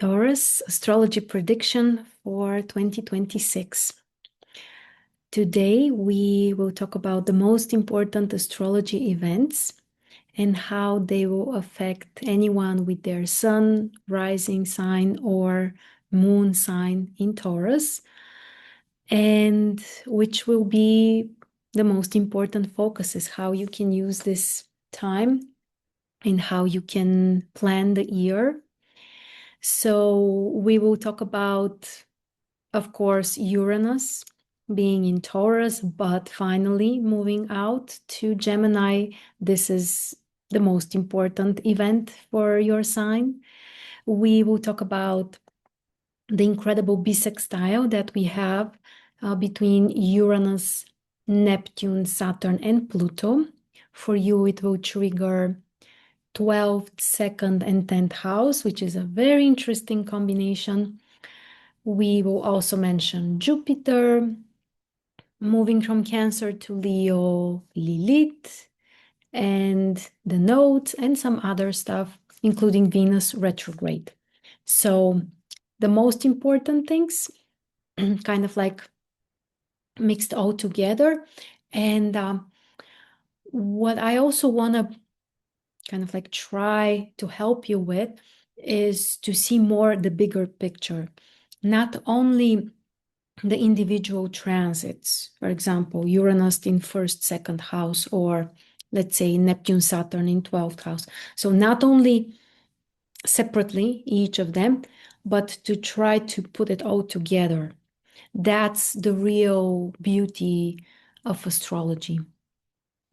Taurus astrology prediction for 2026. Today, we will talk about the most important astrology events and how they will affect anyone with their sun, rising sign, or moon sign in Taurus, and which will be the most important focuses, how you can use this time and how you can plan the year. So we will talk about, of course, Uranus being in Taurus, but finally moving out to Gemini. This is the most important event for your sign. We will talk about the incredible bisextile that we have between Uranus, Neptune, Saturn, and Pluto. For you, it will trigger 12th, 2nd, and 10th house, which is a very interesting combination. We will also mention Jupiter moving from Cancer to Leo, Lilith, and the nodes, and some other stuff, including Venus retrograde. So the most important things kind of like mixed all together. And what I also want to kind of like try to help you with is to see more the bigger picture, not only the individual transits, for example, Uranus in first, second house, or let's say Neptune, Saturn in 12th house. So not only separately, each of them, but to try to put it all together. That's the real beauty of astrology.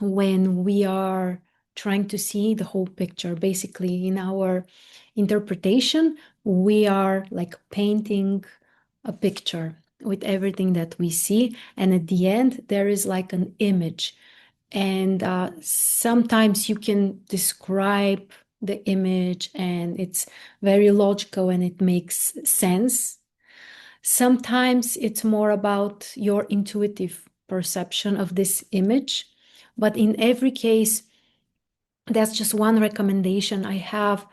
When we are trying to see the whole picture, basically in our interpretation, we are like painting a picture with everything that we see. And at the end, there is like an image. And sometimes you can describe the image and it's very logical and it makes sense. Sometimes it's more about your intuitive perception of this image. But in every case, that's just one recommendation I have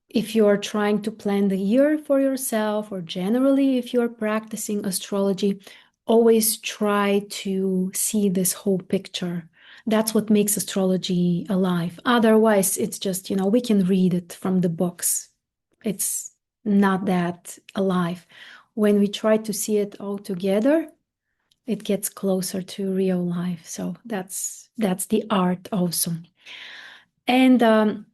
if you're trying to plan the year for yourself, or generally if you're practicing astrology. Always try to see this whole picture. That's what makes astrology alive. Otherwise, it's just, we can read it from the books. It's not that alive. When we try to see it all together, it gets closer to real life. So that's the art also. And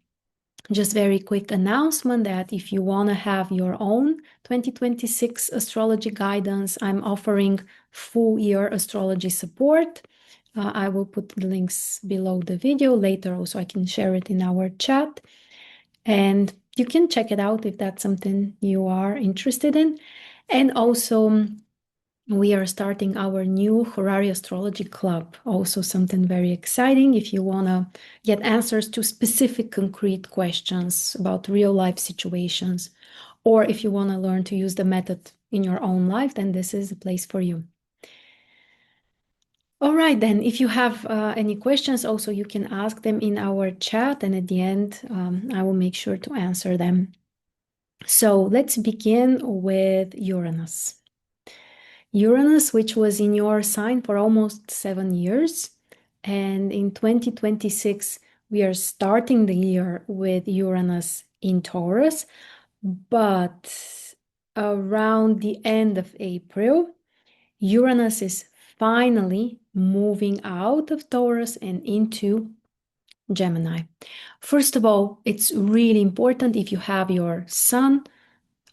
just very quick announcement that if you want to have your own 2026 astrology guidance, I'm offering full year astrology support. I will put the links below the video later, also I can share it in our chat. And you can check it out if that's something you are interested in. And also, we are starting our new Horary Astrology Club, also something very exciting if you want to get answers to specific concrete questions about real life situations, or if you want to learn to use the method in your own life, then this is a place for you. All right, then, if you have any questions, also you can ask them in our chat, and at the end, I will make sure to answer them. So let's begin with Uranus. Uranus, which was in your sign for almost 7 years. And in 2026, we are starting the year with Uranus in Taurus. But around the end of April, Uranus is finally moving out of Taurus and into Gemini. First of all, it's really important if you have your sun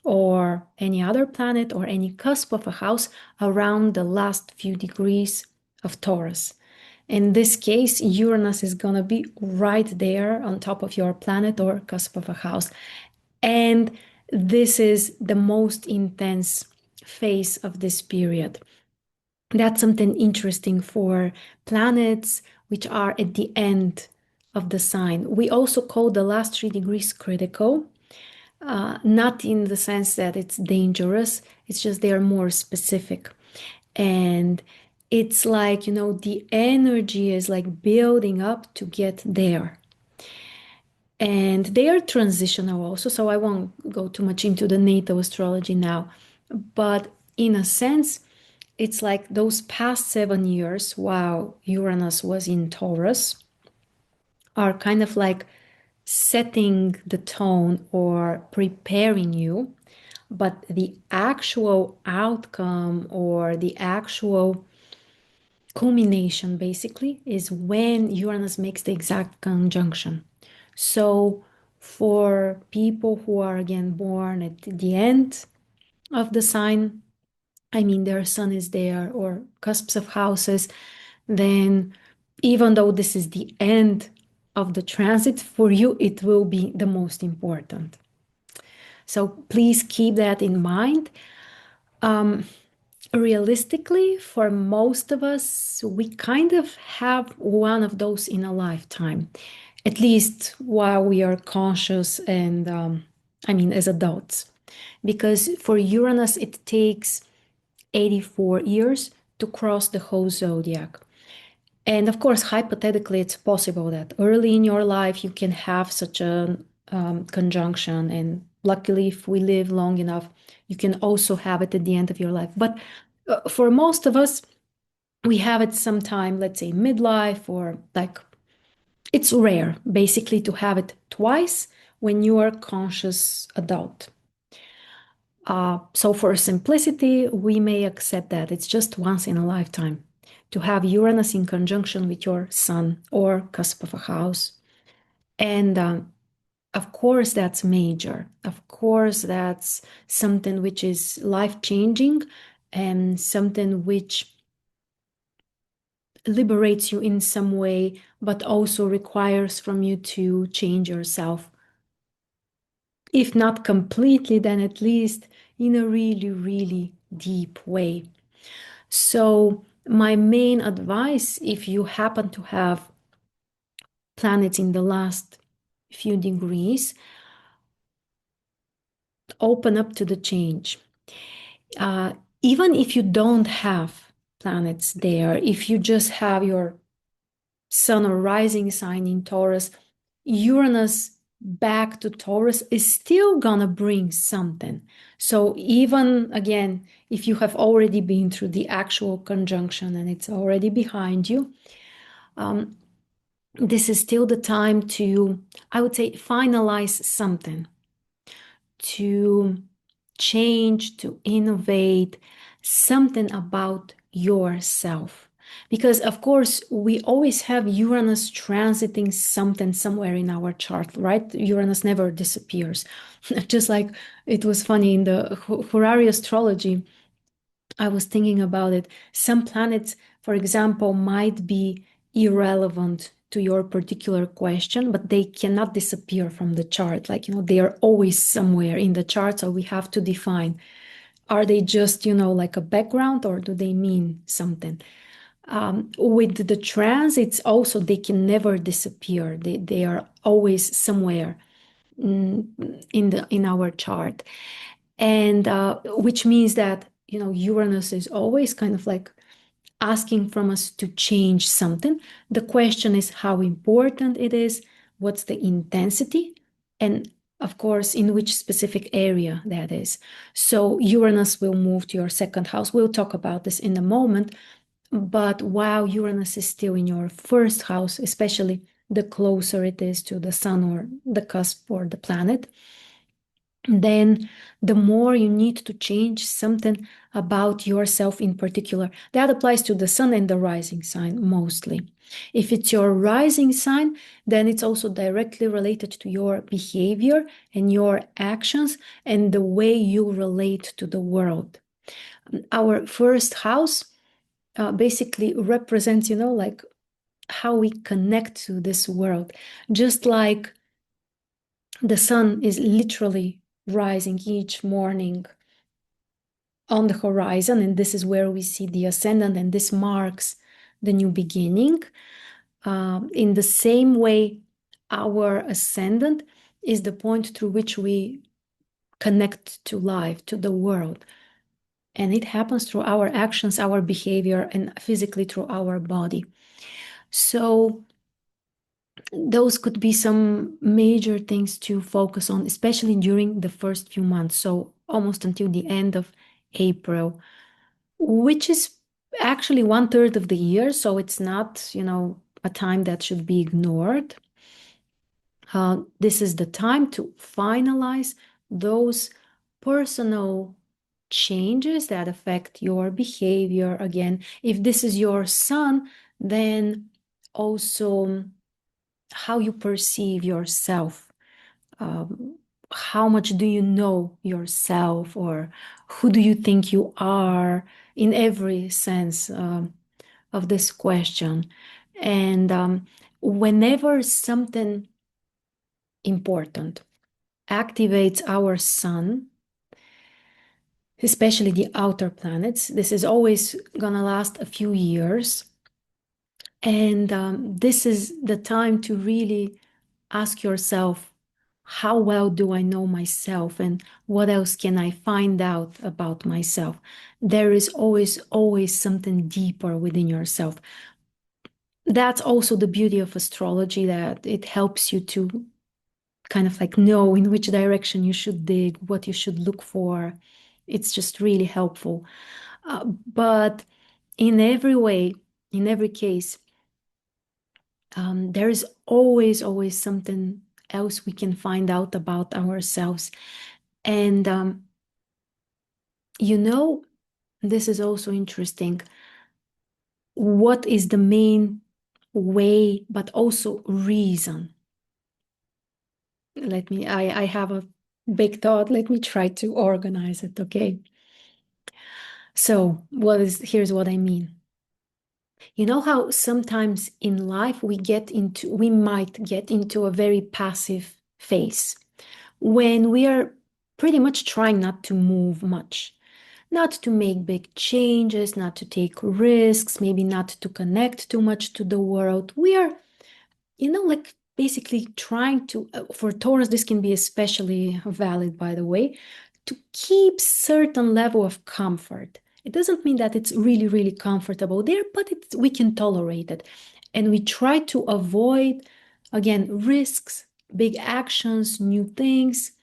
or any other planet or any cusp of a house around the last few degrees of Taurus. In this case, Uranus is going to be right there on top of your planet or cusp of a house. And this is the most intense phase of this period. That's something interesting for planets which are at the end of the sign. We also call the last 3 degrees critical. Not in the sense that it's dangerous, it's just they are more specific. And it's like, the energy is like building up to get there. And they are transitional also, so I won't go too much into the natal astrology now. But in a sense, it's like those past 7 years while Uranus was in Taurus are kind of like setting the tone or preparing you. But the actual outcome or the actual culmination basically is when Uranus makes the exact conjunction. So for people who are again born at the end of the sign, I mean their sun is there or cusps of houses, then even though this is the end of the transit, for you it will be the most important. So please keep that in mind. Realistically, for most of us, we kind of have one of those in a lifetime, at least while we are conscious and, I mean, as adults. Because for Uranus, it takes 84 years to cross the whole zodiac. And of course, hypothetically, it's possible that early in your life you can have such a conjunction. And luckily, if we live long enough, you can also have it at the end of your life. But for most of us, we have it sometime, let's say midlife, or like it's rare basically to have it twice when you are a conscious adult. So for simplicity, we may accept that it's just once in a lifetime to have Uranus in conjunction with your sun or cusp of a house. And of course, that's major. Of course, that's something which is life-changing and something which liberates you in some way, but also requires from you to change yourself. If not completely, then at least in a really, really deep way. So my main advice, if you happen to have planets in the last few degrees, open up to the change. Even if you don't have planets there, if you just have your sun or rising sign in Taurus, Uranus back to Taurus is still gonna bring something. So even again, if you have already been through the actual conjunction and it's already behind you, this is still the time to, I would say, finalize something, to change, to innovate, something about yourself. Because, of course, we always have Uranus transiting something somewhere in our chart, right? Uranus never disappears. Just like it was funny in the Horary astrology, I was thinking about it. Some planets, for example, might be irrelevant to your particular question, but they cannot disappear from the chart. Like, they are always somewhere in the chart. So we have to define, are they just, like a background or do they mean something? With the transits also, they can never disappear. They are always somewhere in our chart. And which means that, Uranus is always kind of like asking from us to change something. The question is how important it is, what's the intensity, and of course, in which specific area that is. So Uranus will move to your second house. We'll talk about this in a moment. But while Uranus is still in your first house, especially the closer it is to the sun or the cusp or the planet, then the more you need to change something about yourself in particular. That applies to the sun and the rising sign mostly. If it's your rising sign, then it's also directly related to your behavior and your actions and the way you relate to the world. Our first house basically represents, like how we connect to this world. Just like the sun is literally rising each morning on the horizon, and this is where we see the ascendant, and this marks the new beginning. In the same way, our ascendant is the point through which we connect to life, to the world. And it happens through our actions, our behavior, and physically through our body. So those could be some major things to focus on, especially during the first few months, so almost until the end of April, which is actually 1/3 of the year, so it's not, a time that should be ignored. This is the time to finalize those personal changes that affect your behavior. Again, if this is your sun, then also how you perceive yourself. How much do you know yourself, or who do you think you are in every sense of this question? And whenever something important activates our sun, especially the outer planets, this is always going to last a few years. And this is the time to really ask yourself, how well do I know myself, and what else can I find out about myself? There is always something deeper within yourself. That's also the beauty of astrology, that it helps you to kind of like know in which direction you should dig, what you should look for. It's just really helpful. But in every way, in every case, there is always something else we can find out about ourselves. And, this is also interesting. What is the main way, but also reason? I have a big thought. Let me try to organize it, okay? So, here's what I mean. You know how sometimes in life we might get into a very passive phase when we are pretty much trying not to move much, not to make big changes, not to take risks, maybe not to connect too much to the world. We are, like basically trying to, for Taurus, this can be especially valid, by the way, to keep certain level of comfort. It doesn't mean that it's really, really comfortable there, but we can tolerate it. And we try to avoid, again, risks, big actions, new things.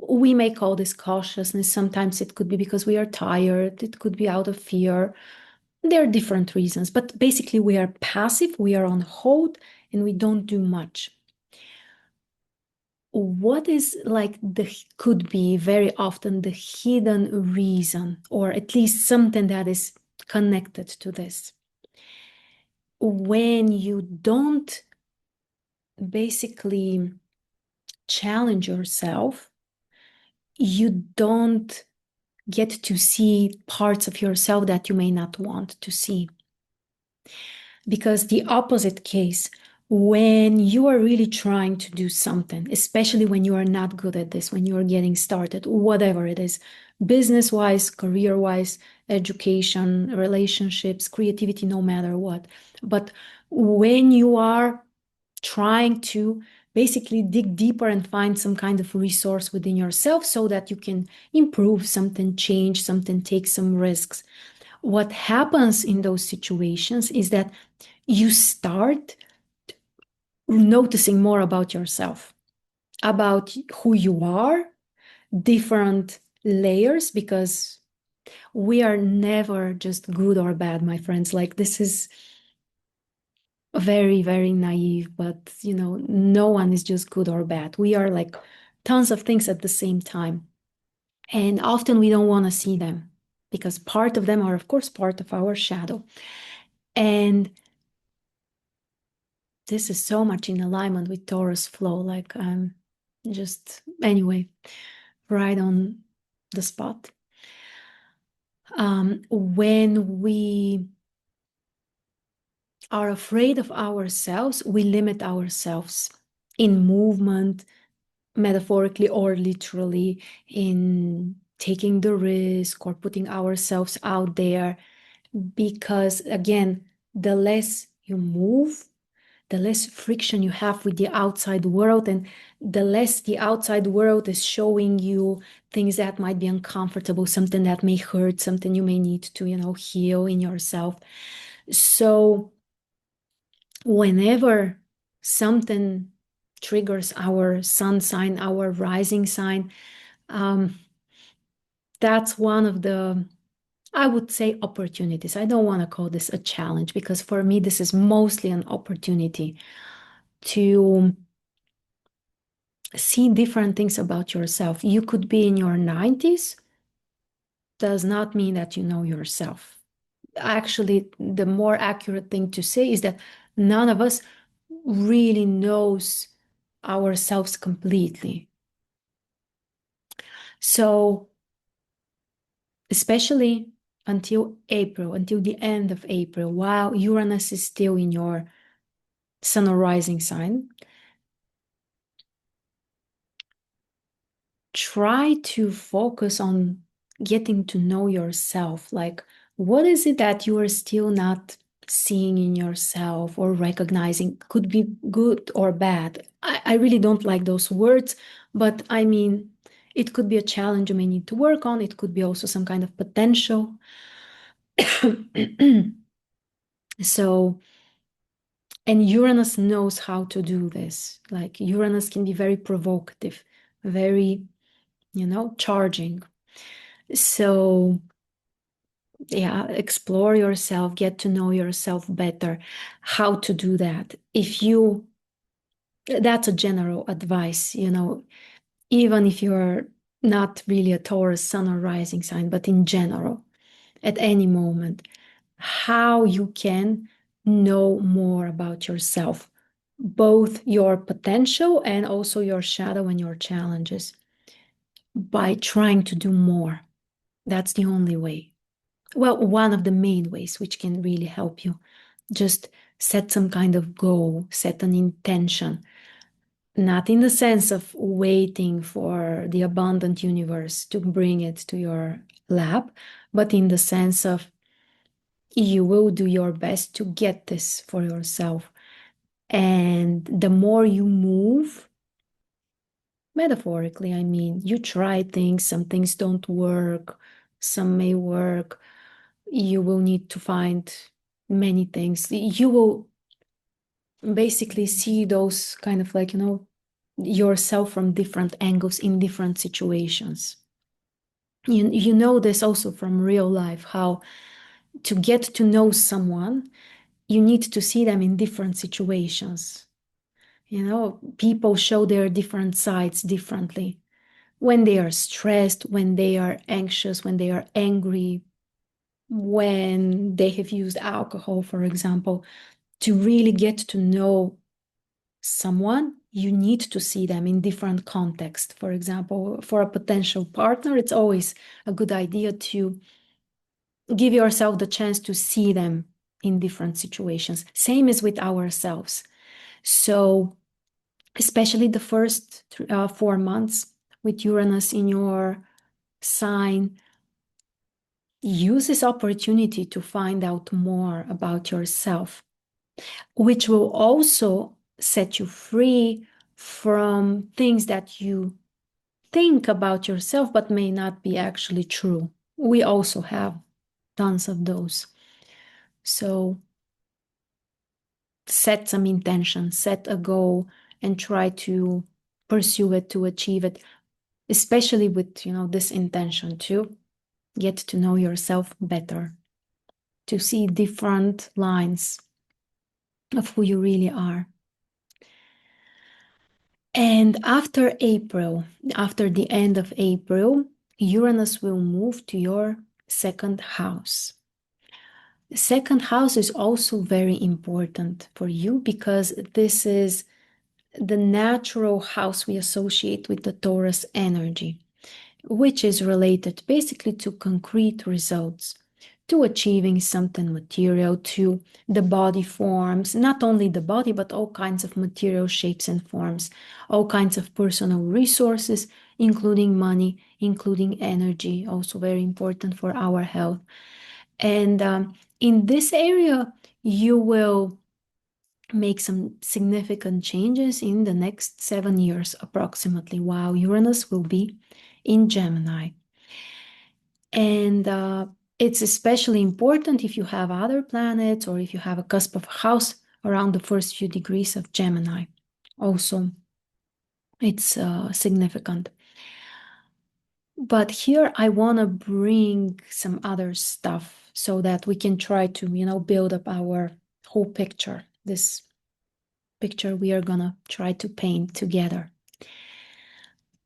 We may call this cautiousness. Sometimes it could be because we are tired. It could be out of fear. There are different reasons, but basically we are passive, we are on hold, and we don't do much. What is could be very often the hidden reason, or at least something that is connected to this? When you don't basically challenge yourself, you don't get to see parts of yourself that you may not want to see. Because the opposite case, when you are really trying to do something, especially when you are not good at this, when you are getting started, whatever it is, business-wise, career-wise, education, relationships, creativity, no matter what. But when you are trying to basically dig deeper and find some kind of resource within yourself so that you can improve something, change something, take some risks, what happens in those situations is that you start noticing more about yourself, about who you are, different layers, because we are never just good or bad, my friends. Like, this is very, very naive, but no one is just good or bad. We are like tons of things at the same time. And often we don't want to see them because part of them are, of course, part of our shadow. And this is so much in alignment with Taurus flow. Like, just anyway, right on the spot. When we are afraid of ourselves, we limit ourselves in movement, metaphorically or literally, in taking the risk or putting ourselves out there. Because again, the less you move, the less friction you have with the outside world, and the less the outside world is showing you things that might be uncomfortable, something that may hurt, something you may need to, heal in yourself. So whenever something triggers our sun sign, our rising sign, um, that's one of the, I would say, opportunities. I don't want to call this a challenge because for me, this is mostly an opportunity to see different things about yourself. You could be in your 90s, does not mean that you know yourself. Actually, the more accurate thing to say is that none of us really knows ourselves completely. So, especially until April, until the end of April, while Uranus is still in your sun or rising sign, try to focus on getting to know yourself. Like, what is it that you are still not seeing in yourself or recognizing? Could be good or bad. I really don't like those words, but I mean, it could be a challenge you may need to work on. It could be also some kind of potential. So, and Uranus knows how to do this. Like, Uranus can be very provocative, very, charging. So, yeah, explore yourself, get to know yourself better, how to do that. That's a general advice, even if you're not really a Taurus sun or rising sign, but in general, at any moment, how you can know more about yourself, both your potential and also your shadow and your challenges, by trying to do more. That's the only way. Well, one of the main ways which can really help you. Just set some kind of goal, set an intention, not in the sense of waiting for the abundant universe to bring it to your lap, but in the sense of you will do your best to get this for yourself. And the more you move, metaphorically, I mean, you try things, some things don't work, some may work. You will need to find many things. You will basically see those kind of like, yourself from different angles in different situations. You know this also from real life, how to get to know someone, you need to see them in different situations. People show their different sides differently. When they are stressed, when they are anxious, when they are angry, when they have used alcohol, for example. To really get to know someone, you need to see them in different contexts. For example, for a potential partner, it's always a good idea to give yourself the chance to see them in different situations. Same as with ourselves. So, especially the first 4 months with Uranus in your sign, use this opportunity to find out more about yourself, which will also set you free from things that you think about yourself but may not be actually true. We also have tons of those. So set some intention, set a goal, and try to pursue it, to achieve it, especially with this intention to get to know yourself better, to see different lines of who you really are. And after April, after the end of April, Uranus will move to your second house. The second house is also very important for you because this is the natural house we associate with the Taurus energy, which is related basically to concrete results, to achieving something material, to the body forms, not only the body, but all kinds of material shapes and forms, all kinds of personal resources, including money, including energy, also very important for our health. And in this area, you will make some significant changes in the next 7 years approximately, while Uranus will be in Gemini. And it's especially important if you have other planets or if you have a cusp of a house around the first few degrees of Gemini. Also, it's significant. But here I want to bring some other stuff so that we can try to, build up our whole picture, this picture we are going to try to paint together.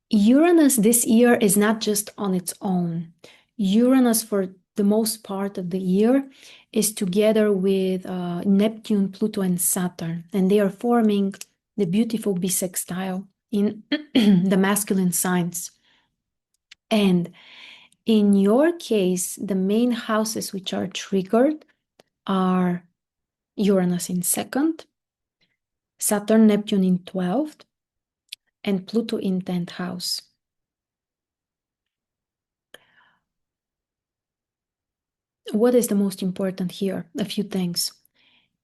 Uranus this year is not just on its own. Uranus, for the most part of the year, is together with Neptune, Pluto, and Saturn, and they are forming the beautiful bisextile in the masculine signs. And in your case, the main houses which are triggered are Uranus in 2nd, Saturn, Neptune in 12th, and Pluto in 10th house. What is the most important here? A few things.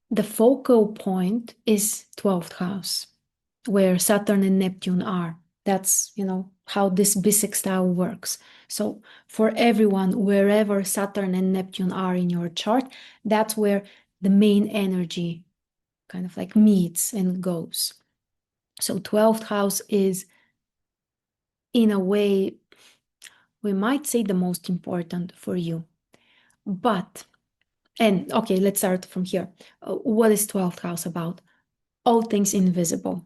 The focal point is 12th house, where Saturn and Neptune are. That's, how this bisextile works. So for everyone, wherever Saturn and Neptune are in your chart, that's where the main energy kind of like meets and goes. So 12th house is, in a way, we might say the most important for you. But, and okay, let's start from here. What is 12th house about? All things invisible,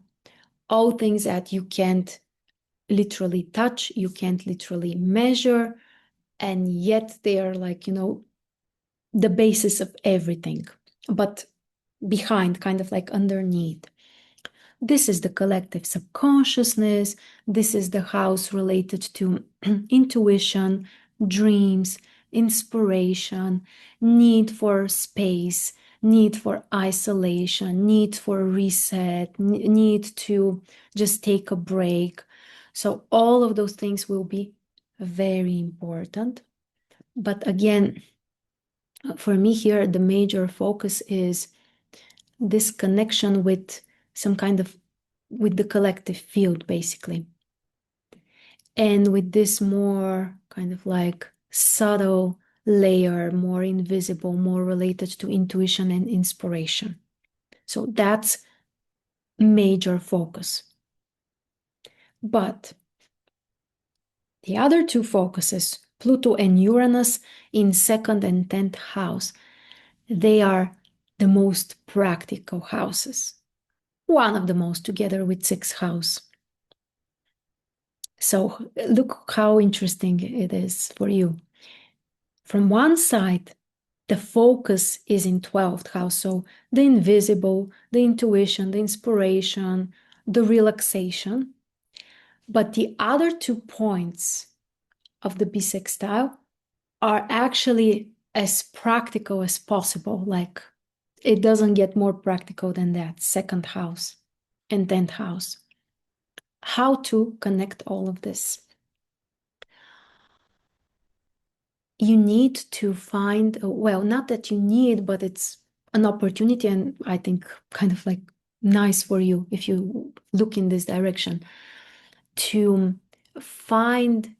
all things that you can't literally touch, you can't literally measure, and yet they are like, the basis of everything, but behind, kind of like underneath. This is the collective subconsciousness. This is the house related to intuition, dreams, inspiration, need for space, need for isolation, need for reset, need to just take a break. So all of those things will be very important. But again, for me here, the major focus is this connection with some kind of, with the collective field, basically. And with this more kind of like subtle layer, more invisible, more related to intuition and inspiration. So that's major focus. But the other two focuses, Pluto and Uranus in 2nd and 10th house, they are the most practical houses. One of the most, together with 6th house. So look how interesting it is for you. From one side, the focus is in 12th house. So the invisible, the intuition, the inspiration, the relaxation. But the other 2 points of the bisextile are actually as practical as possible. Like it doesn't get more practical than that. 2nd house and 10th house. How to connect all of this? You need to find, well, not that you need, but it's an opportunity, and I think kind of like nice for you if you look in this direction, to find,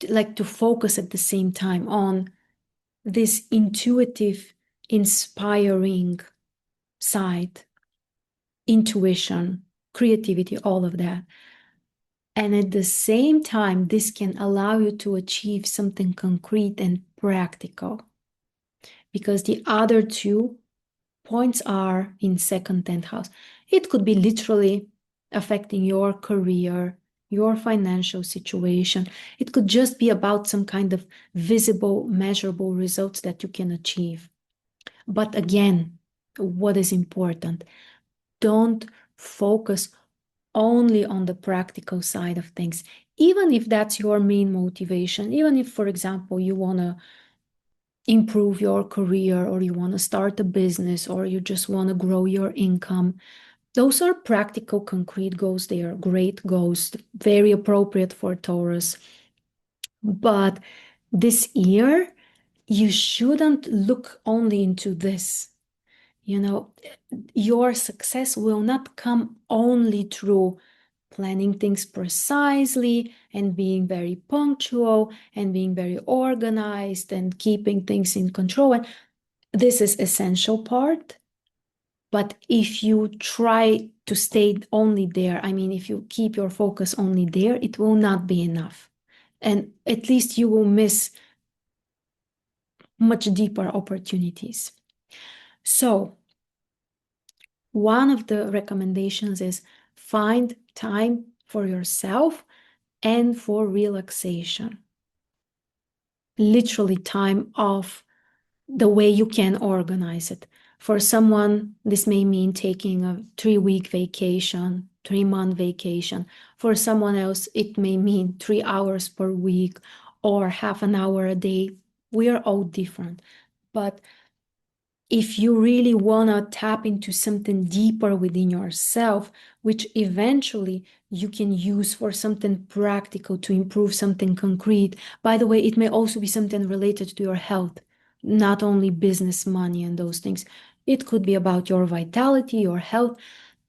like to focus at the same time on this intuitive, inspiring side, intuition, creativity, all of that. And at the same time, this can allow you to achieve something concrete and practical. Because the other 2 points are in 2nd, 10th house. It could be literally affecting your career, your financial situation. It could just be about some kind of visible, measurable results that you can achieve. But again, what is important? Don't focus only on the practical side of things. Even if that's your main motivation, even if, for example, you want to improve your career, or you want to start a business, or you just want to grow your income, those are practical, concrete goals. They are great goals, very appropriate for Taurus. But this year, you shouldn't look only into this. Your success will not come only through planning things precisely and being very punctual and being very organized and keeping things in control. And this is essential part, But if you try to stay only there, I mean, if you keep your focus only there, it will not be enough. And at least you will miss much deeper opportunities. So, one of the recommendations is find time for yourself and for relaxation. Literally, time off the way you can organize it. For someone, this may mean taking a 3-week vacation, 3-month vacation. For someone else, it may mean 3 hours per week or half an hour a day. We are all different. But if you really want to tap into something deeper within yourself, which eventually you can use for something practical to improve something concrete. By the way, it may also be something related to your health, not only business, money, and those things. It could be about your vitality, your health,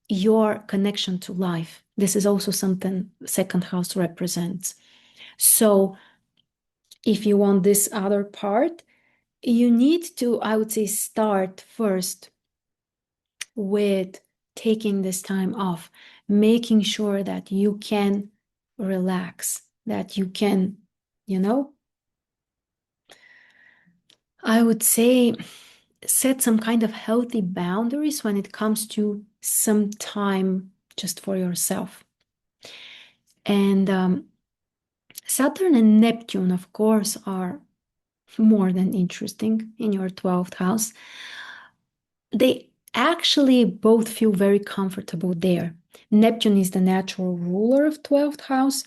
your connection to life. This is also something second house represents. So if you want this other part, you need to, I would say, start first with taking this time off, making sure that you can relax, that you can, I would say, set some kind of healthy boundaries when it comes to some time just for yourself. And Saturn and Neptune, of course, are more than interesting in your 12th house. They actually both feel very comfortable there. Neptune is the natural ruler of 12th house.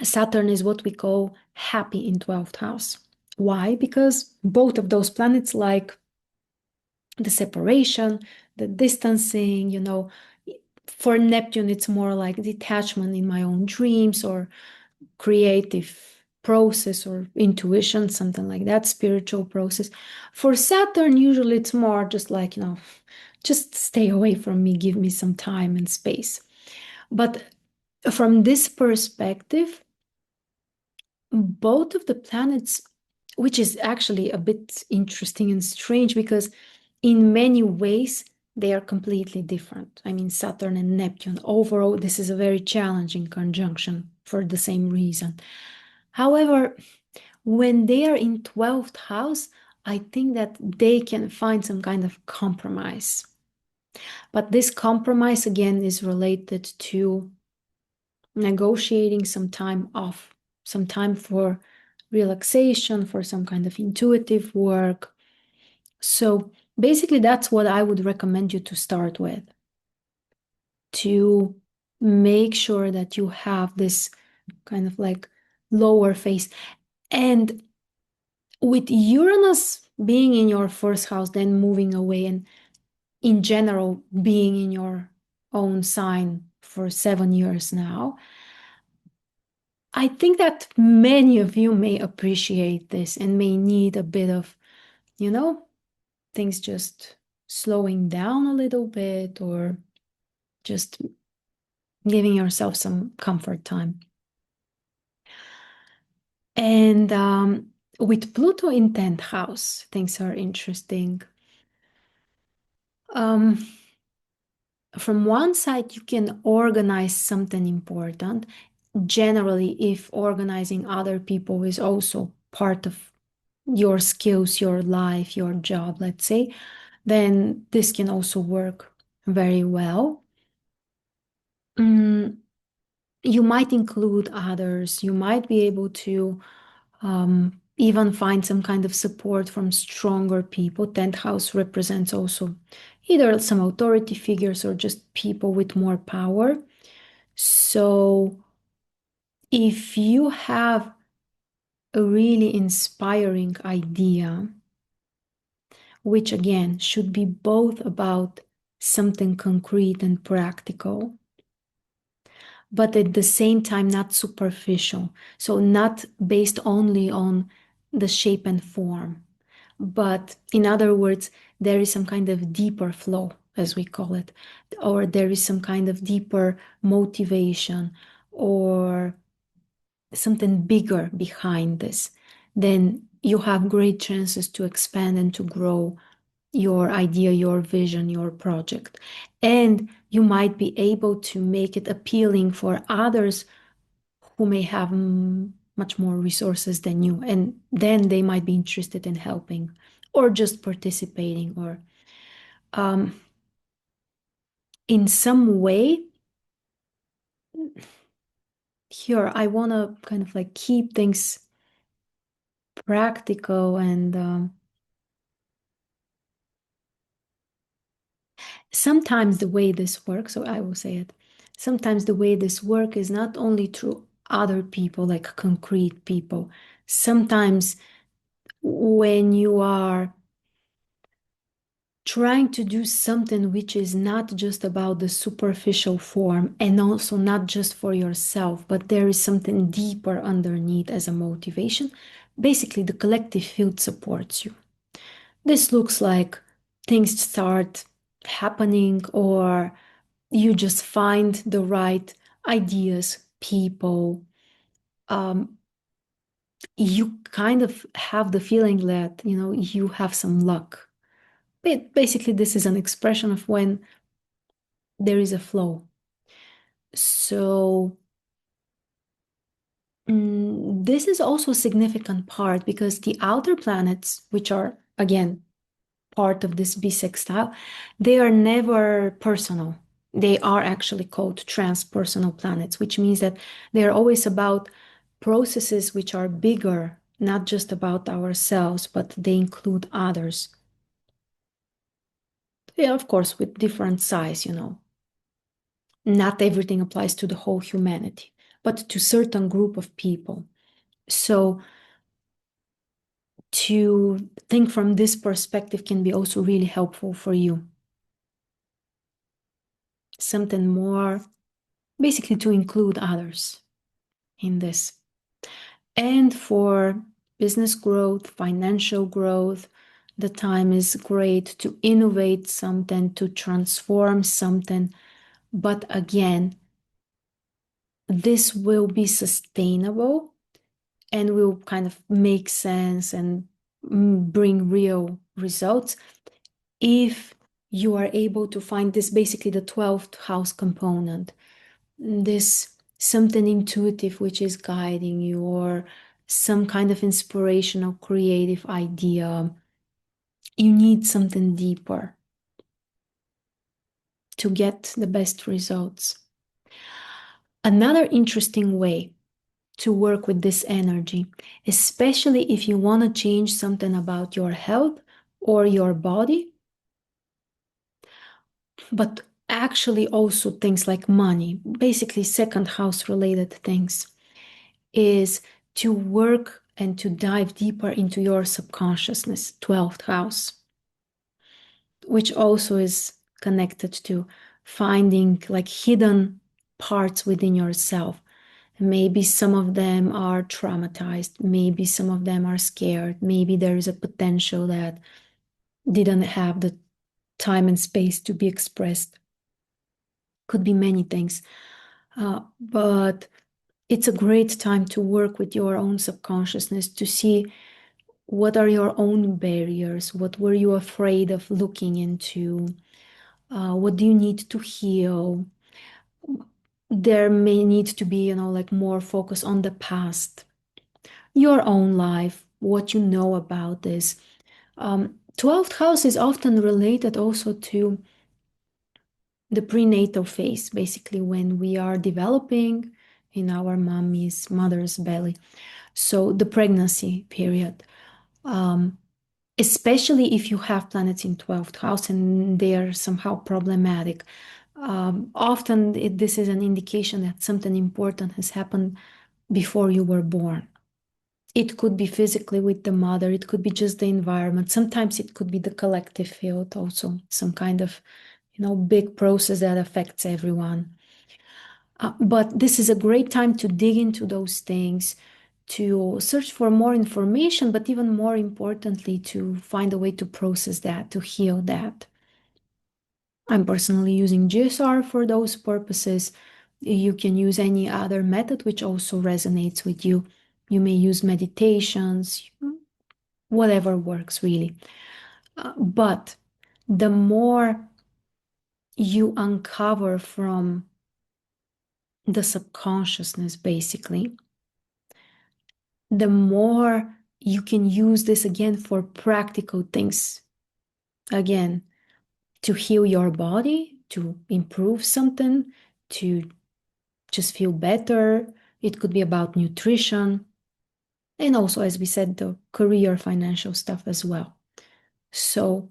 Saturn is what we call happy in 12th house. Why? Because both of those planets like the separation, the distancing, For Neptune, it's more like detachment in my own dreams or creative process or intuition, something like that, spiritual process. For Saturn, usually it's more just like, just stay away from me, give me some time and space. But from this perspective, both of the planets, which is actually a bit interesting and strange because in many ways they are completely different. I mean, Saturn and Neptune, overall, this is a very challenging conjunction for the same reason. However, when they are in 12th house, I think that they can find some kind of compromise. But this compromise, again, is related to negotiating some time off, some time for relaxation, for some kind of intuitive work. So basically, that's what I would recommend you to start with, to make sure that you have this kind of like lower phase. And with Uranus being in your first house, then moving away, and in general being in your own sign for 7 years now, I think that many of you may appreciate this and may need a bit of, things just slowing down a little bit or just giving yourself some comfort time. And with Pluto in 10th house, things are interesting. From one side, you can organize something important. Generally, if organizing other people is also part of your skills, your life, your job, let's say, then this can also work very well. You might include others. You might be able to even find some kind of support from stronger people. 10th house represents also either some authority figures or just people with more power. So if you have a really inspiring idea, which again should be both about something concrete and practical, but at the same time not superficial. So not based only on the shape and form, but in other words, there is some kind of deeper flow, as we call it, or there is some kind of deeper motivation or something bigger behind this, then you have great chances to expand and to grow your idea, your vision, your project. And you might be able to make it appealing for others who may have much more resources than you. And then they might be interested in helping or just participating or um, in some way. Here, I want to kind of like keep things practical and sometimes the way this works, so I will say it, sometimes the way this work is not only through other people, like concrete people. Sometimes when you are trying to do something which is not just about the superficial form and also not just for yourself, but there is something deeper underneath as a motivation, basically the collective field supports you. This looks like things start happening, or you just find the right ideas, people. Um, you kind of have the feeling that, you have some luck. But basically, this is an expression of when there is a flow. So, this is also a significant part because the outer planets, which are, again, part of this bisextile, they are never personal. They are actually called transpersonal planets, which means that they're always about processes which are bigger, not just about ourselves, but they include others. Yeah, of course, with different size. Not everything applies to the whole humanity, but to certain group of people. So to think from this perspective can be also really helpful for you. Something more, basically to include others in this. And for business growth, financial growth, the time is great to innovate something, to transform something. But again, this will be sustainable and will kind of make sense and bring real results if you are able to find this, basically the 12th house component, this something intuitive which is guiding you, or some kind of inspirational creative idea. You need something deeper to get the best results. Another interesting way to work with this energy, especially if you want to change something about your health or your body, but actually also things like money, basically second house related things, is to work and to dive deeper into your subconsciousness, 12th house, which also is connected to finding like hidden parts within yourself. Maybe some of them are traumatized, maybe some of them are scared, maybe there is a potential that didn't have the time and space to be expressed. Could be many things. But it's a great time to work with your own subconsciousness to see what are your own barriers, what were you afraid of looking into, what do you need to heal. There may need to be, like more focus on the past, your own life, what you know about this. 12th house is often related also to the prenatal phase, basically when we are developing in our mother's belly. So the pregnancy period, especially if you have planets in 12th house and they are somehow problematic. Often this is an indication that something important has happened before you were born. It could be physically with the mother, it could be just the environment. Sometimes it could be the collective field also, some kind of, big process that affects everyone. But this is a great time to dig into those things, to search for more information, but even more importantly, to find a way to process that, to heal that. I'm personally using GSR for those purposes. You can use any other method which also resonates with you. You may use meditations, whatever works really. But the more you uncover from the subconsciousness, basically, the more you can use this again for practical things. Again, to heal your body, to improve something, to just feel better. It could be about nutrition. And also, as we said, the career financial stuff as well. So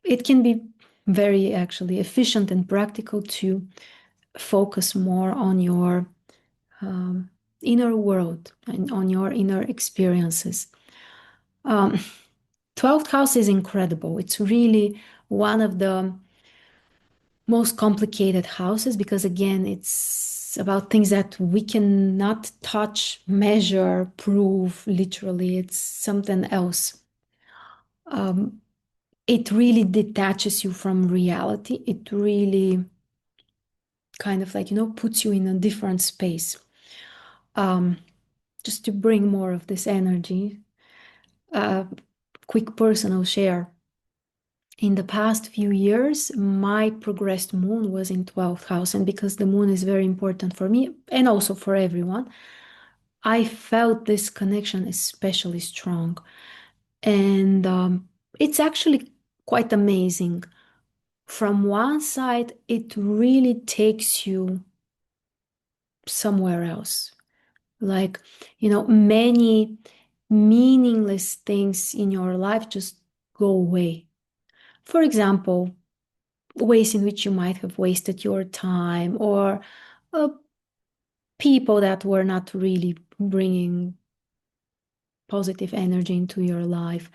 it can be very actually efficient and practical to focus more on your um, inner world and on your inner experiences. Um, 12th house is incredible. It's really one of the most complicated houses because, again, it's about things that we cannot touch, measure, prove literally. It's something else. Um, it really detaches you from reality. It really kind of like, puts you in a different space. Um, just to bring more of this energy, quick personal share. In the past few years, my progressed moon was in 12th house. And because the moon is very important for me and also for everyone, I felt this connection especially strong. And it's actually quite amazing. From one side, it really takes you somewhere else. Like, many meaningless things in your life just go away. For example, ways in which you might have wasted your time or uh, people that were not really bringing positive energy into your life.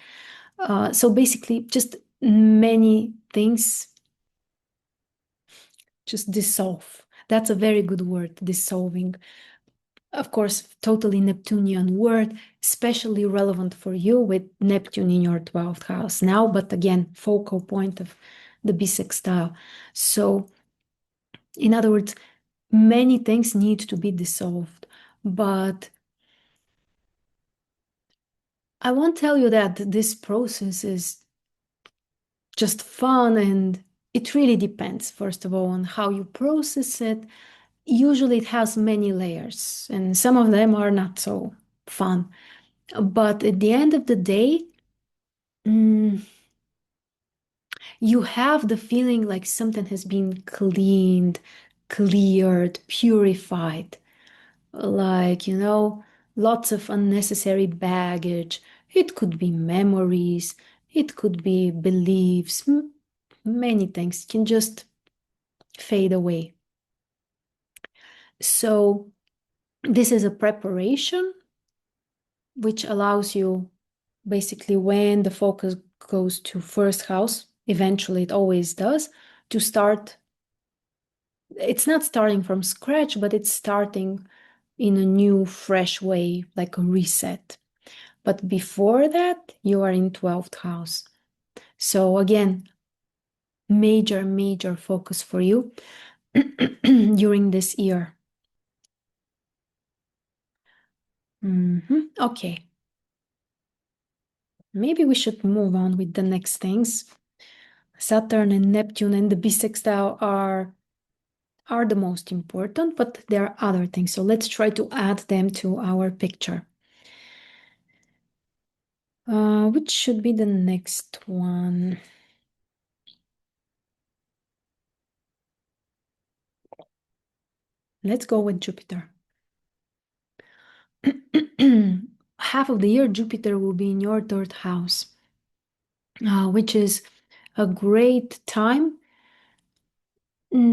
So basically, just many things just dissolve. That's a very good word, dissolving. Of course, totally Neptunian word, especially relevant for you with Neptune in your 12th house now, but again, focal point of the bisextile. So, in other words, many things need to be dissolved. But I won't tell you that this process is just fun, and it really depends, first of all, on how you process it. Usually it has many layers, and some of them are not so fun. But at the end of the day, mm, you have the feeling like something has been cleaned, cleared, purified. Like, lots of unnecessary baggage. It could be memories, it could be beliefs, many things can just fade away. So, this is a preparation which allows you basically when the focus goes to first house, eventually it always does, to start. It's not starting from scratch, but it's starting in a new, fresh way, like a reset. But before that, you are in 12th house. So again, major, major focus for you during this year. Okay. Maybe we should move on with the next things. Saturn and Neptune and the bisextile are the most important, but there are other things. So let's try to add them to our picture. Which should be the next one? Let's go with Jupiter. Half of the year, Jupiter will be in your third house, which is a great time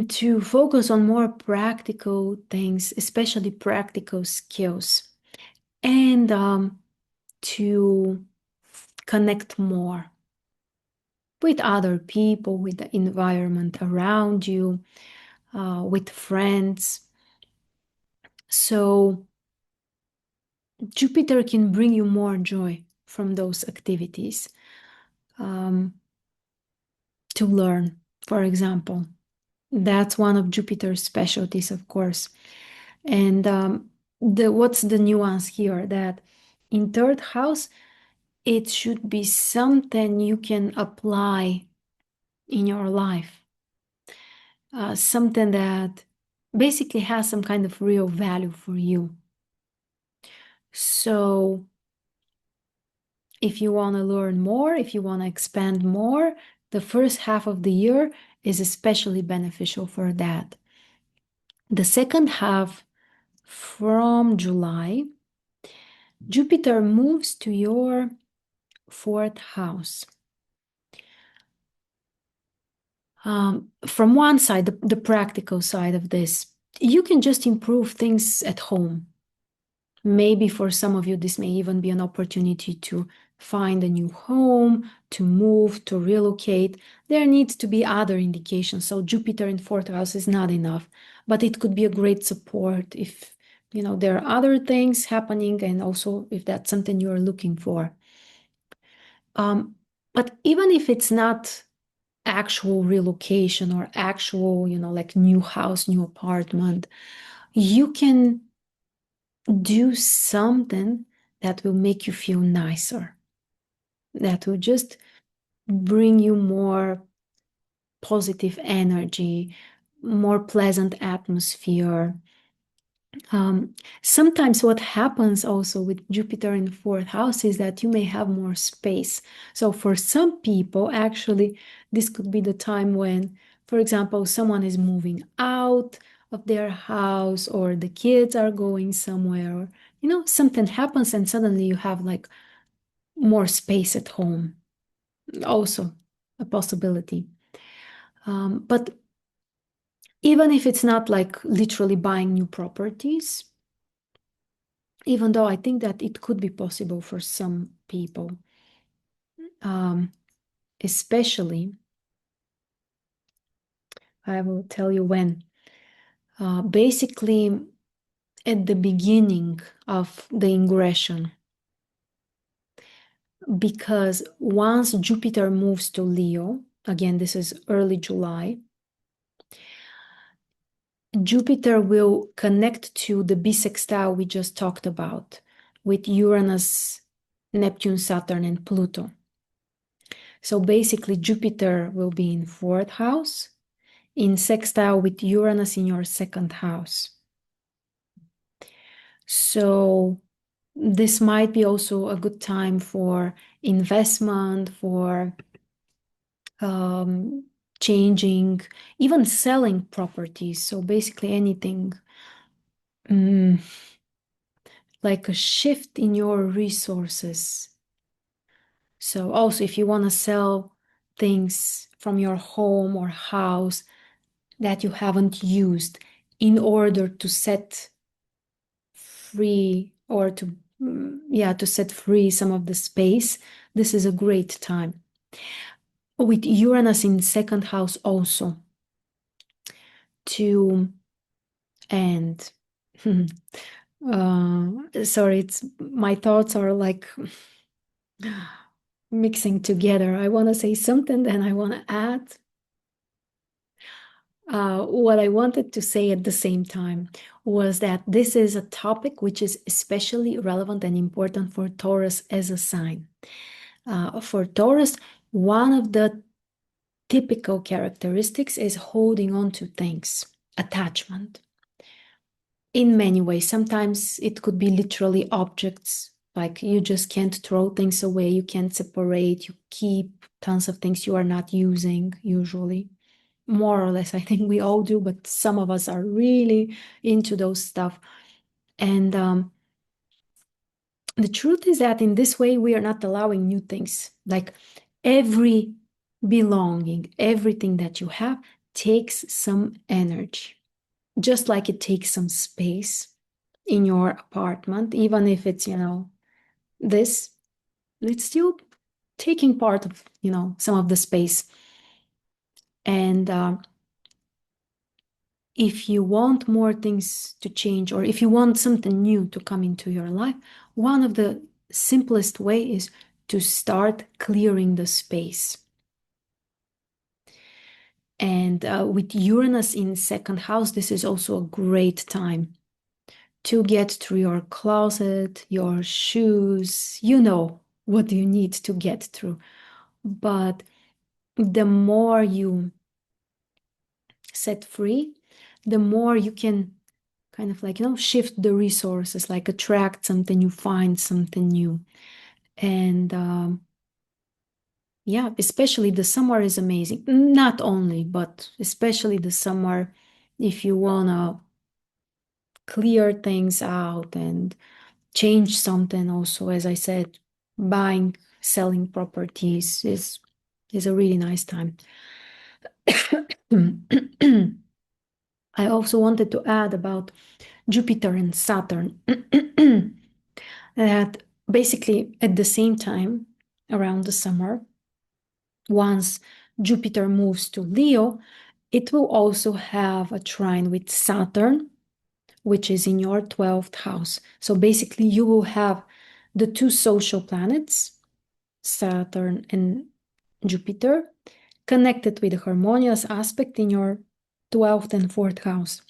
to focus on more practical things, especially practical skills, and to connect more with other people, with the environment around you, with friends. So Jupiter can bring you more joy from those activities. To learn, for example. That's one of Jupiter's specialties, of course. And what's the nuance here? That in third house, it should be something you can apply in your life, something that basically has some kind of real value for you. So if you want to learn more, if you want to expand more, the first half of the year is especially beneficial for that. The second half, from July, Jupiter moves to your fourth house. From one side, the practical side of this, you can just improve things at home. Maybe for some of you, this may even be an opportunity to find a new home, to move, to relocate. There needs to be other indications. So Jupiter in fourth house is not enough, but it could be a great support if, there are other things happening, and also if that's something you're looking for. But even if it's not actual relocation or actual, like new house, new apartment, you can do something that will make you feel nicer, that will just bring you more positive energy, more pleasant atmosphere. Sometimes what happens also with Jupiter in the fourth house is that you may have more space. So for some people, actually, this could be the time when, for example, someone is moving out of their house, or the kids are going somewhere, or, something happens and suddenly you have like more space at home. Also a possibility. But even if it's not like literally buying new properties, even though I think that it could be possible for some people, um, especially, I will tell you when. Basically, at the beginning of the ingression, because once Jupiter moves to Leo, again, this is early July, Jupiter will connect to the bisextile we just talked about with Uranus, Neptune, Saturn, and Pluto. So basically, Jupiter will be in fourth house, in sextile with Uranus in your second house. So this might be also a good time for investment, for changing, even selling properties. So basically anything like a shift in your resources. So also if you want to sell things from your home or house that you haven't used in order to set free, or to set free some of the space, this is a great time. With Uranus in second house also, to end. Sorry, it's my thoughts are like mixing together. I want to say something, then I want to add what I wanted to say at the same time was that this is a topic which is especially relevant and important for Taurus as a sign. For Taurus, one of the typical characteristics is holding on to things, attachment. In many ways, sometimes it could be literally objects, like you just can't throw things away, you can't separate, you keep tons of things you are not using usually. More or less, I think we all do, but some of us are really into those stuff. And the truth is that in this way, we are not allowing new things. Like every belonging, everything that you have takes some energy, just like it takes some space in your apartment, even if it's, this, it's still taking part of, some of the space. And if you want more things to change, or if you want something new to come into your life, one of the simplest way is to start clearing the space. And with Uranus in second house, this is also a great time to get through your closet, your shoes, what you need to get through. But the more you set free, the more you can kind of like, shift the resources, like attract something new, find something new. And yeah, especially the summer is amazing. Not only, but especially the summer, if you wanna clear things out and change something. Also, as I said, buying, selling properties is a really nice time. I also wanted to add about Jupiter and Saturn that basically at the same time around the summer, once Jupiter moves to Leo, it will also have a trine with Saturn, which is in your 12th house. So basically, you will have the two social planets, Saturn and Jupiter, connected with a harmonious aspect in your 12th and 4th house.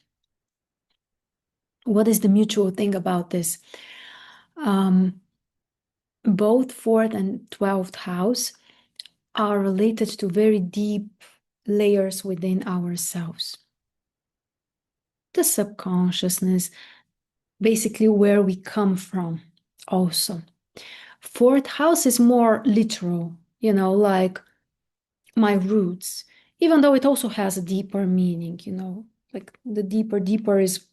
What is the mutual thing about this? Both 4th and 12th house are related to very deep layers within ourselves. The subconsciousness, basically where we come from also. 4th house is more literal, like my roots, even though it also has a deeper meaning, like the deeper is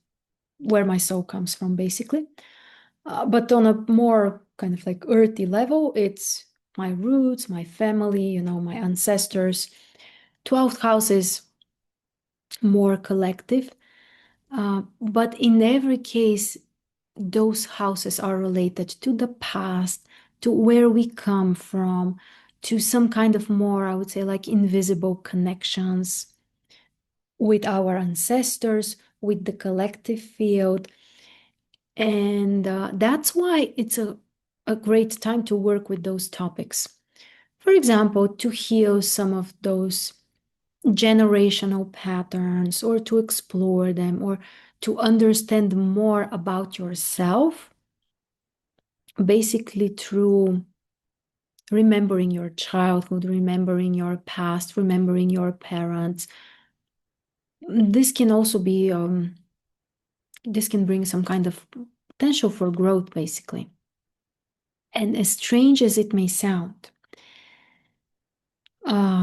where my soul comes from, basically. But on a more kind of like earthy level, it's my roots, my family, my ancestors. 12th house is more collective. But in every case, those houses are related to the past, to where we come from, to some kind of more, I would say, like invisible connections with our ancestors, with the collective field. And that's why it's a great time to work with those topics. For example, to heal some of those generational patterns, or to explore them, or to understand more about yourself, basically through remembering your childhood, remembering your past, remembering your parents. This can also be, this can bring some kind of potential for growth, basically. And as strange as it may sound,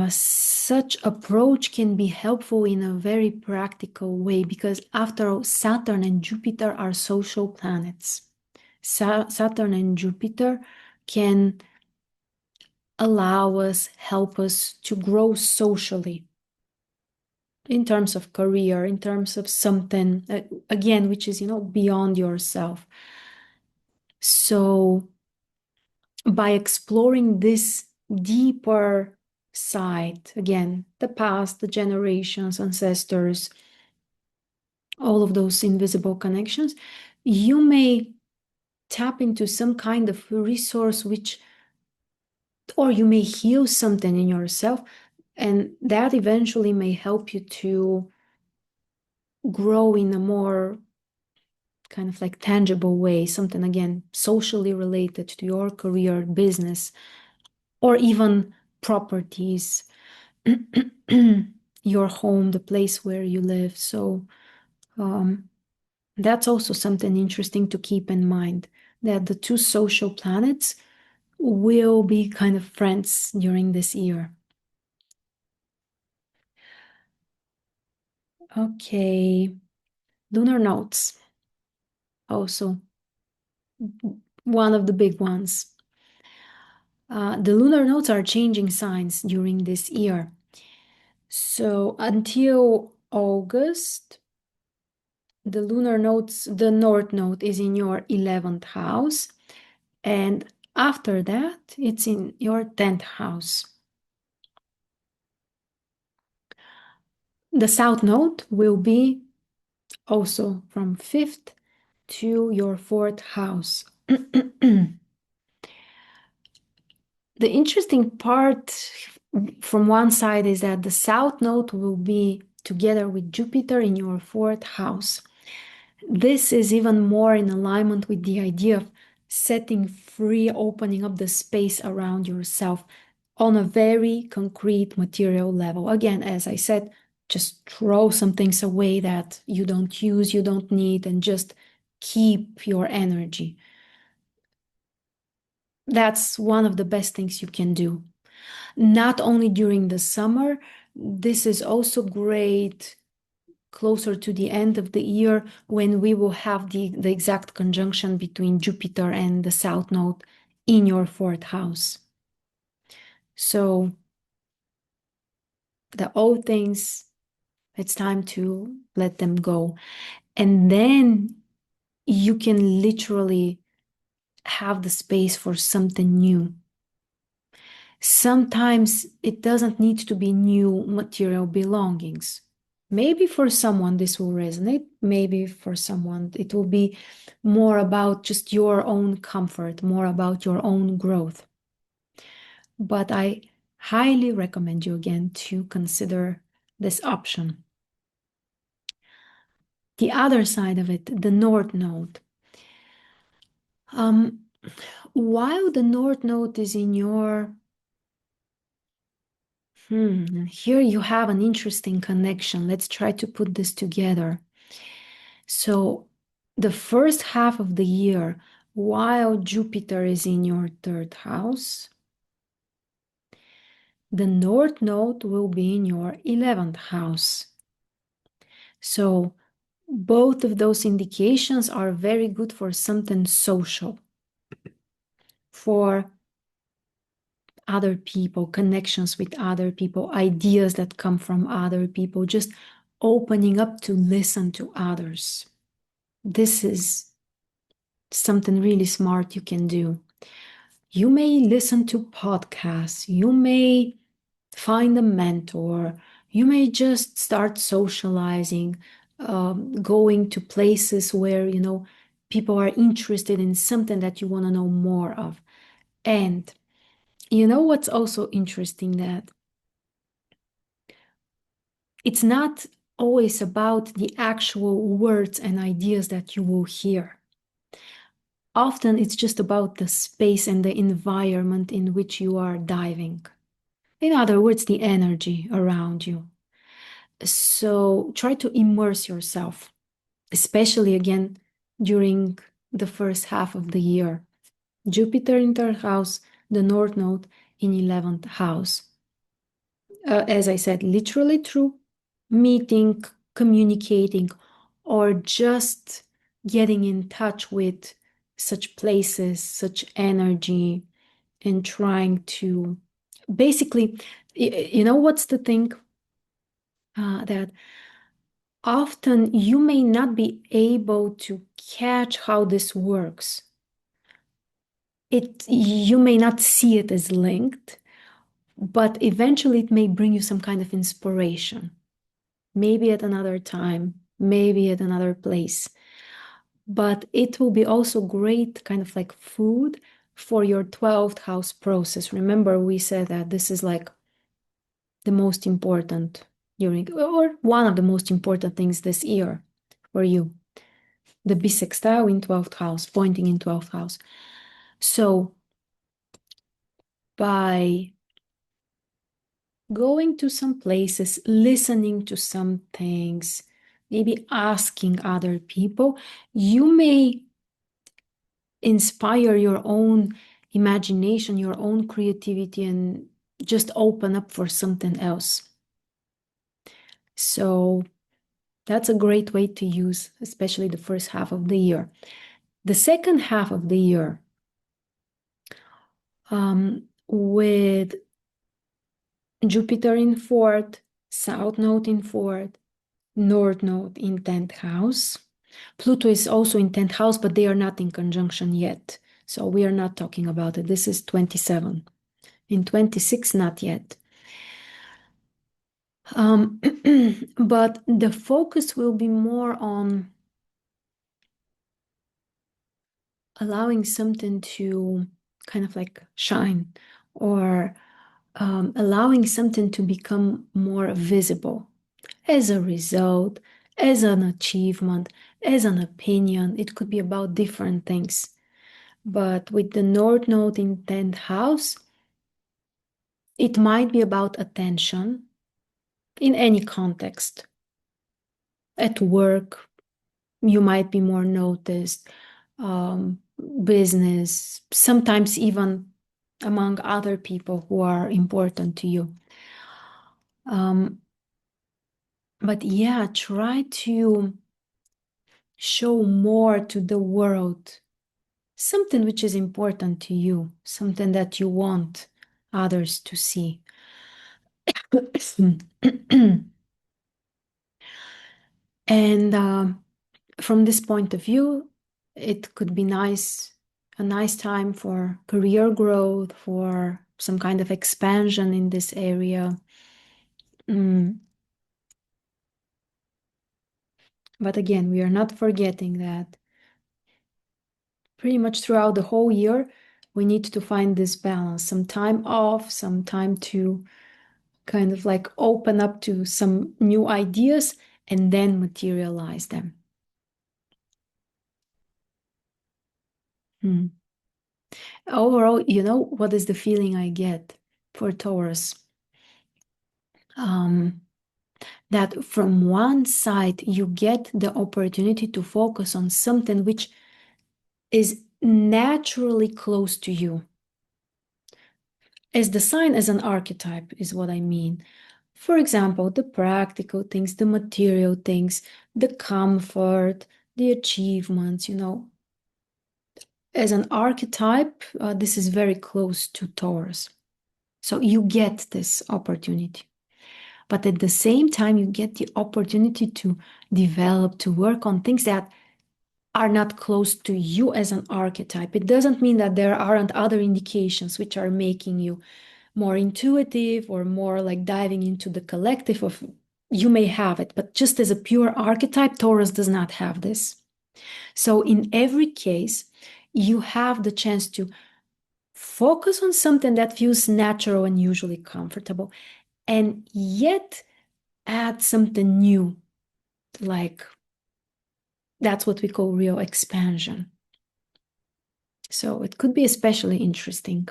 such approach can be helpful in a very practical way, because after all, Saturn and Jupiter are social planets. Saturn and Jupiter can allow us, help us to grow socially in terms of career, in terms of something, again, which is, beyond yourself. So by exploring this deeper side, again, the past, the generations, ancestors, all of those invisible connections, you may tap into some kind of resource or you may heal something in yourself, and that eventually may help you to grow in a more kind of like tangible way, something again socially related to your career, business, or even properties, your home, the place where you live. So that's also something interesting to keep in mind, that the two social planets will be kind of friends during this year. Okay, lunar nodes, also one of the big ones. The lunar nodes are changing signs during this year. So until August, the lunar nodes, the North node is in your 11th house. And after that, it's in your 10th house. The South node will be also from 5th to your 4th house. The interesting part from one side is that the South node will be together with Jupiter in your 4th house. This is even more in alignment with the idea of setting free, opening up the space around yourself, on a very concrete material level. Again, as I said, just throw some things away that you don't use, you don't need, and just keep your energy. That's one of the best things you can do. Not only during the summer, this is also great closer to the end of the year when we will have the exact conjunction between Jupiter and the South Node in your fourth house. So the old things, it's time to let them go. And then you can literally have the space for something new. Sometimes it doesn't need to be new material belongings. Maybe for someone this will resonate. Maybe for someone it will be more about just your own comfort, more about your own growth. But I highly recommend you again to consider this option. The other side of it, the North Node. Um, while the North Node is in your here you have an interesting connection. Let's try to put this together. So, the first half of the year, while Jupiter is in your third house, the North Node will be in your 11th house. So, both of those indications are very good for something social, for other people, connections with other people, ideas that come from other people, just opening up to listen to others. This is something really smart you can do. You may listen to podcasts, you may find a mentor, you may just start socializing, going to places where, people are interested in something that you want to know more of. And you know what's also interesting, that it's not always about the actual words and ideas that you will hear. Often it's just about the space and the environment in which you are diving. In other words, the energy around you. So try to immerse yourself, especially again during the first half of the year. Jupiter in third house, the North Node in 11th house. As I said, literally through meeting, communicating, or just getting in touch with such places, such energy, and trying to basically, what's the thing? That often you may not be able to catch how this works. You may not see it as linked, but eventually it may bring you some kind of inspiration. Maybe at another time, maybe at another place. But it will be also great kind of like food for your 12th house process. Remember, we said that this is like the most important or one of the most important things this year for you. The bisextile in 12th house, pointing in 12th house. So by going to some places, listening to some things, maybe asking other people, you may inspire your own imagination, your own creativity, and just open up for something else. So that's a great way to use, especially the first half of the year. The second half of the year, with Jupiter in fourth, South Node in fourth, North Node in 10th house. Pluto is also in 10th house, but they are not in conjunction yet. So we are not talking about it. This is 27. In 26, not yet. But the focus will be more on allowing something to kind of like shine, or allowing something to become more visible as a result, as an achievement, as an opinion. It could be about different things. But with the North Node in 10th house, It might be about attention in any context. At work, you might be more noticed, business, sometimes even among other people who are important to you. But yeah, try to show more to the world something which is important to you, something that you want others to see. And from this point of view, it could be a nice time for career growth, for some kind of expansion in this area. But again, we are not forgetting that pretty much throughout the whole year, we need to find this balance, some time off, some time to kind of like open up to some new ideas and then materialize them. Hmm. Overall, what is the feeling I get for Taurus? That from one side, you get the opportunity to focus on something which is naturally close to you. As the sign as an archetype is what I mean. For example, the practical things, the material things, the comfort, the achievements, As an archetype, this is very close to Taurus. So you get this opportunity. But at the same time, you get the opportunity to develop, to work on things that are not close to you as an archetype. It doesn't mean that there aren't other indications which are making you more intuitive or more like diving into the collective of you may have it, but just as a pure archetype, Taurus does not have this. So in every case, you have the chance to focus on something that feels natural and usually comfortable, and yet add something new, like that's what we call real expansion. So it could be especially interesting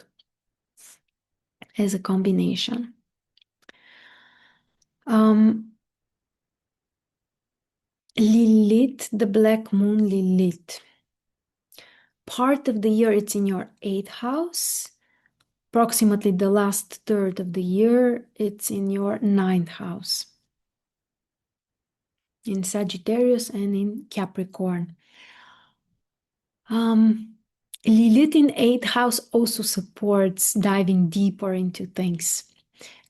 as a combination. Lilith, the black moon Lilith. Part of the year it's in your 8th house. Approximately the last third of the year it's in your 9th house. In Sagittarius and in Capricorn. Lilith in 8th house also supports diving deeper into things,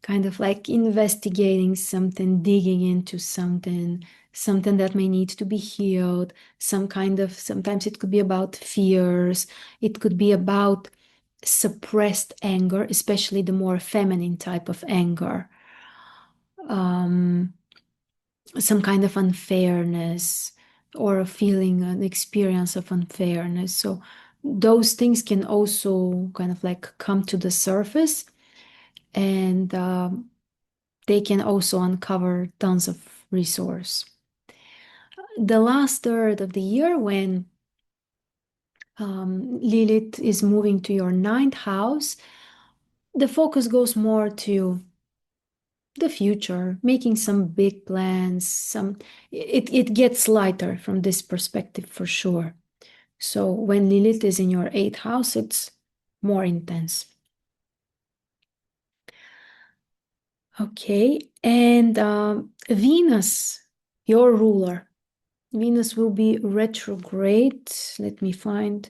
kind of like investigating something, digging into something, something that may need to be healed, sometimes it could be about fears, it could be about suppressed anger, especially the more feminine type of anger. Some kind of unfairness or a feeling, an experience of unfairness. So those things can also kind of like come to the surface, and they can also uncover tons of resource. The last third of the year, when Lilith is moving to your 9th house, the focus goes more to the future, making some big plans. It gets lighter from this perspective for sure. So when Lilith is in your 8th house, it's more intense. Okay, and Venus, your ruler. Venus will be retrograde. Let me find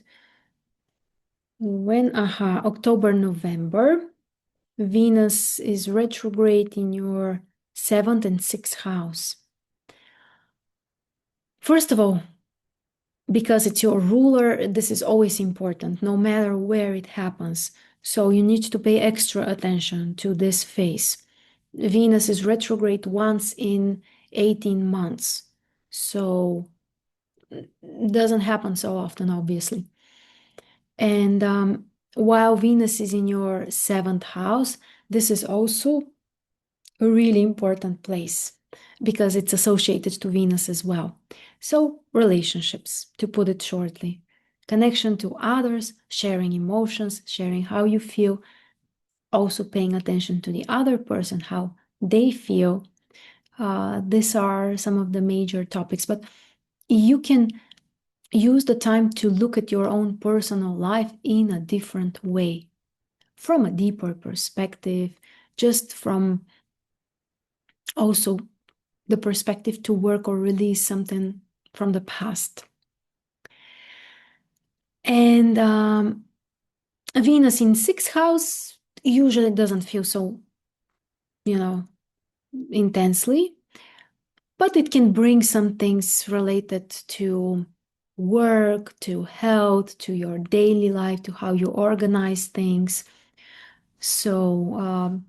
when. October, November. Venus is retrograde in your 7th and 6th house. First of all, because it's your ruler, this is always important, no matter where it happens. So you need to pay extra attention to this phase. Venus is retrograde once in 18 months. So it doesn't happen so often, obviously. And while Venus is in your 7th house, this is also a really important place because it's associated to Venus as well. So relationships, to put it shortly, connection to others, sharing emotions, sharing how you feel, also paying attention to the other person, how they feel. These are some of the major topics, but you can use the time to look at your own personal life in a different way, from a deeper perspective, just from also the perspective to work or release something from the past. And Venus in sixth house usually doesn't feel so, you know, intensely, but it can bring some things related to work, to health, to your daily life, to how you organize things. So,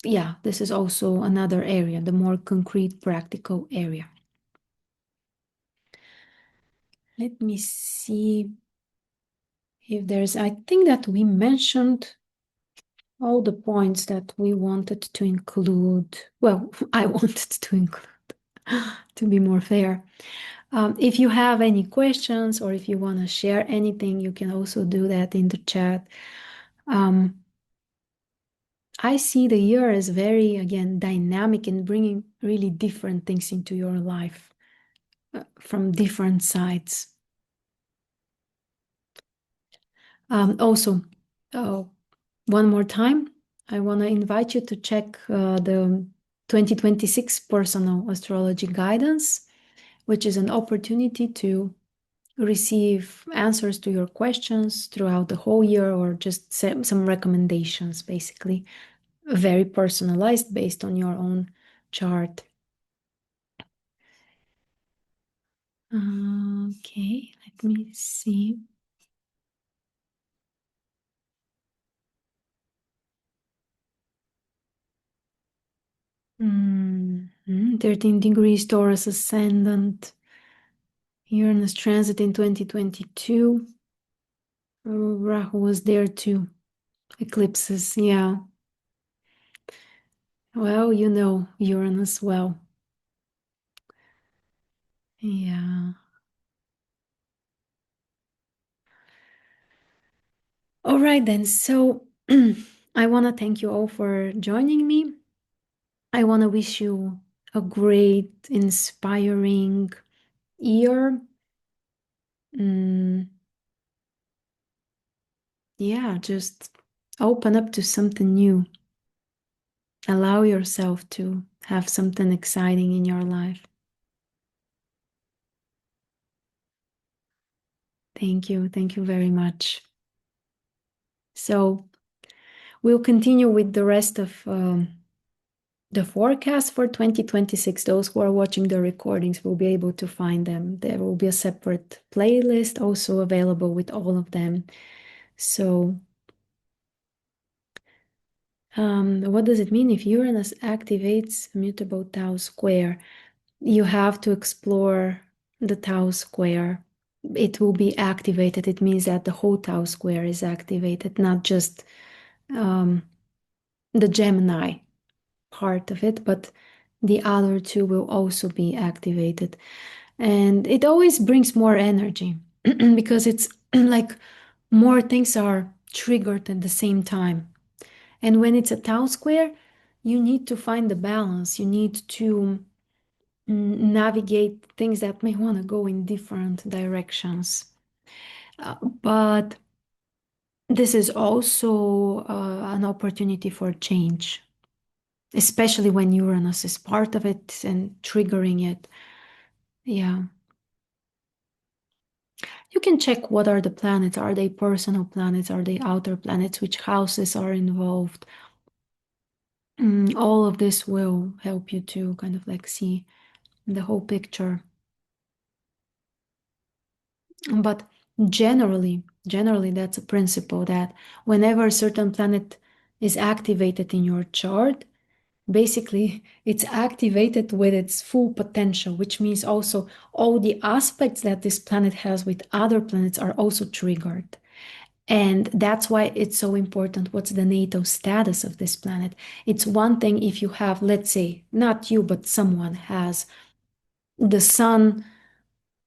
yeah, this is also another area, the more concrete, practical area. Let me see if there's, I think that we mentioned all the points that we wanted to include. Well, I wanted to include, to be more fair. If you have any questions or if you want to share anything, you can also do that in the chat. I see the year as very, again, dynamic and bringing really different things into your life from different sides. Also, one more time, I want to invite you to check the 2026 personal astrology guidance, which is an opportunity to receive answers to your questions throughout the whole year, or just some recommendations, basically, very personalized based on your own chart. Okay, let me see. Mm 13 degrees Taurus ascendant, Uranus transit in 2022. Rahu was there too. Eclipses, yeah. Well, you know Uranus well. Yeah. All right then. So I want to thank you all for joining me. I want to wish you a great, inspiring year. Mm, yeah, just open up to something new. Allow yourself to have something exciting in your life. Thank you. Thank you very much. So we'll continue with the rest of the forecast for 2026. Those who are watching the recordings will be able to find them. There will be a separate playlist also available with all of them. So what does it mean if Uranus activates mutable tau square? You have to explore the tau square. It will be activated. It means that the whole tau square is activated, not just the Gemini part of it, but the other two will also be activated. And it always brings more energy because it's like more things are triggered at the same time. And when it's a tau square, you need to find the balance. You need to navigate things that may want to go in different directions. But this is also an opportunity for change, especially when Uranus is part of it and triggering it. Yeah. You can check what are the planets. Are they personal planets? Are they outer planets? Which houses are involved? All of this will help you to kind of like see the whole picture. But generally, that's a principle that whenever a certain planet is activated in your chart, basically it's activated with its full potential, which means also all the aspects that this planet has with other planets are also triggered. And that's why it's so important what's the natal status of this planet. It's one thing if you have, let's say, not you, but someone has the sun,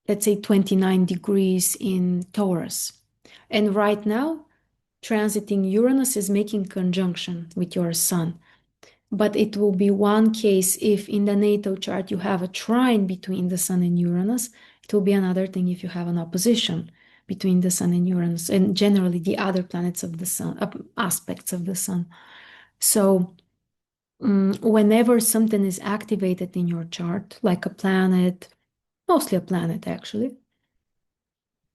let's say 29 degrees in Taurus. And right now, transiting Uranus is making conjunction with your sun. But it will be one case if in the natal chart you have a trine between the sun and Uranus. It will be another thing if you have an opposition between the sun and Uranus, and generally the other planets of the sun, aspects of the sun. So whenever something is activated in your chart, like a planet, mostly a planet actually,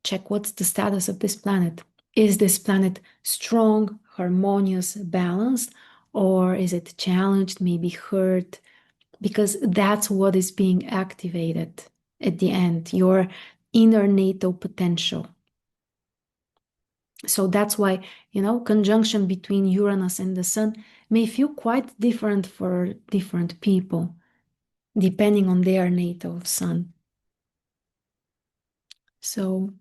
check what's the status of this planet. Is this planet strong, harmonious, balanced, or is it challenged, maybe hurt? Because that's what is being activated at the end, your inner natal potential. So that's why, conjunction between Uranus and the sun may feel quite different for different people, depending on their natal sun. So,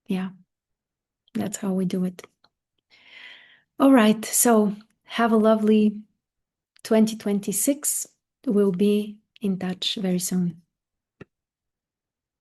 yeah, that's how we do it. All right, so have a lovely 2026. We'll be in touch very soon.